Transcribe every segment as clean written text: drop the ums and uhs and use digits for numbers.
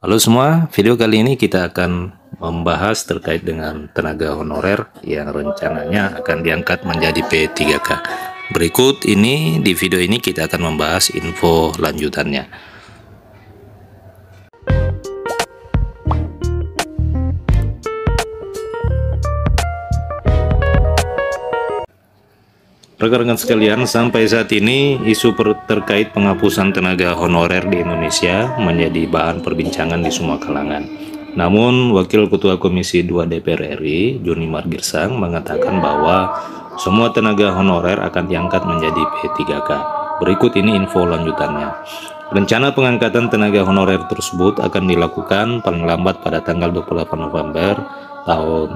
Halo semua, video kali ini kita akan membahas terkait dengan tenaga honorer yang rencananya akan diangkat menjadi P3K. Berikut ini di video ini kita akan membahas info lanjutannya. Rekan-rekan sekalian, sampai saat ini isu terkait penghapusan tenaga honorer di Indonesia menjadi bahan perbincangan di semua kalangan. Namun, Wakil Ketua Komisi 2 DPR RI, Joni Margirsang, mengatakan bahwa semua tenaga honorer akan diangkat menjadi P3K. Berikut ini info lanjutannya. Rencana pengangkatan tenaga honorer tersebut akan dilakukan paling lambat pada tanggal 28 November tahun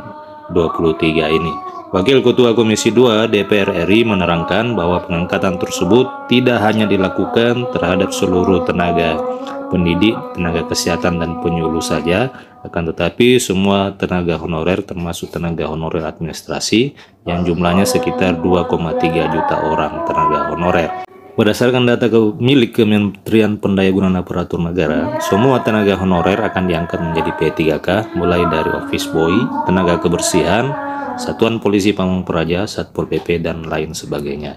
2023 ini. Wakil Ketua Komisi 2 DPR RI menerangkan bahwa pengangkatan tersebut tidak hanya dilakukan terhadap seluruh tenaga pendidik, tenaga kesehatan, dan penyuluh saja, akan tetapi semua tenaga honorer termasuk tenaga honorer administrasi yang jumlahnya sekitar 2,3 juta orang tenaga honorer. Berdasarkan data milik Kementerian Pendayagunaan Aparatur Negara, semua tenaga honorer akan diangkat menjadi P3K mulai dari office boy, tenaga kebersihan, Satuan Polisi Pamong Praja, Satpol PP, dan lain sebagainya.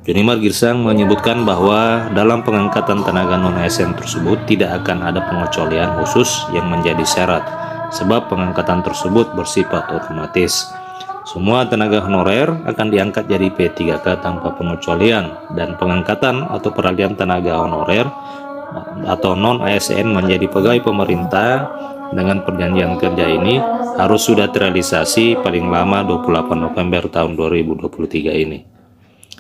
Joni Margirsang menyebutkan bahwa dalam pengangkatan tenaga non-ASN tersebut tidak akan ada pengecualian khusus yang menjadi syarat, sebab pengangkatan tersebut bersifat otomatis. Semua tenaga honorer akan diangkat jadi P3K tanpa pengecualian, dan pengangkatan atau peralihan tenaga honorer atau non-ASN menjadi pegawai pemerintah dengan perjanjian kerja ini harus sudah terrealisasi paling lama 28 November tahun 2023 ini.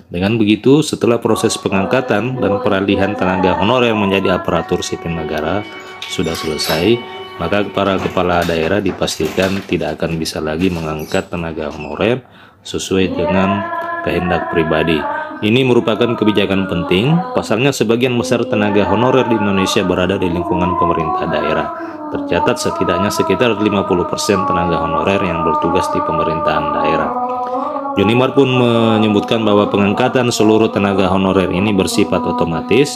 Dengan begitu, setelah proses pengangkatan dan peralihan tenaga honorer menjadi aparatur sipil negara sudah selesai, maka para kepala daerah dipastikan tidak akan bisa lagi mengangkat tenaga honorer sesuai dengan kehendak pribadi. Ini merupakan kebijakan penting, pasalnya sebagian besar tenaga honorer di Indonesia berada di lingkungan pemerintah daerah. Tercatat setidaknya sekitar 50% tenaga honorer yang bertugas di pemerintahan daerah. Joni Mar pun menyebutkan bahwa pengangkatan seluruh tenaga honorer ini bersifat otomatis,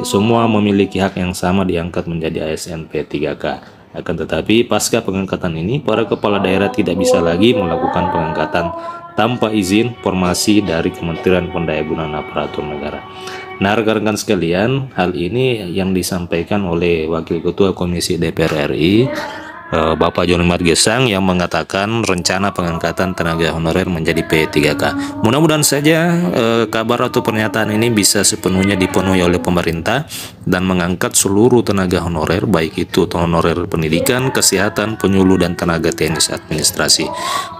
semua memiliki hak yang sama diangkat menjadi ASN P3K. Akan tetapi pasca pengangkatan ini, para kepala daerah tidak bisa lagi melakukan pengangkatan tanpa izin formasi dari Kementerian Pendayagunaan Aparatur Negara. Nah, rekan-rekan sekalian, hal ini yang disampaikan oleh Wakil Ketua Komisi DPR RI, Bapak Joni Margirsang, yang mengatakan rencana pengangkatan tenaga honorer menjadi P3K. Mudah-mudahan saja kabar atau pernyataan ini bisa sepenuhnya dipenuhi oleh pemerintah dan mengangkat seluruh tenaga honorer, baik itu honorer pendidikan, kesehatan, penyuluh, dan tenaga teknis administrasi.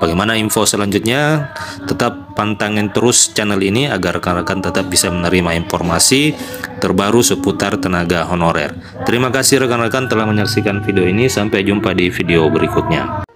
Bagaimana info selanjutnya? Tetap pantengin terus channel ini agar rekan-rekan tetap bisa menerima informasi terbaru seputar tenaga honorer. Terima kasih rekan-rekan telah menyaksikan video ini. Sampai jumpa di video berikutnya.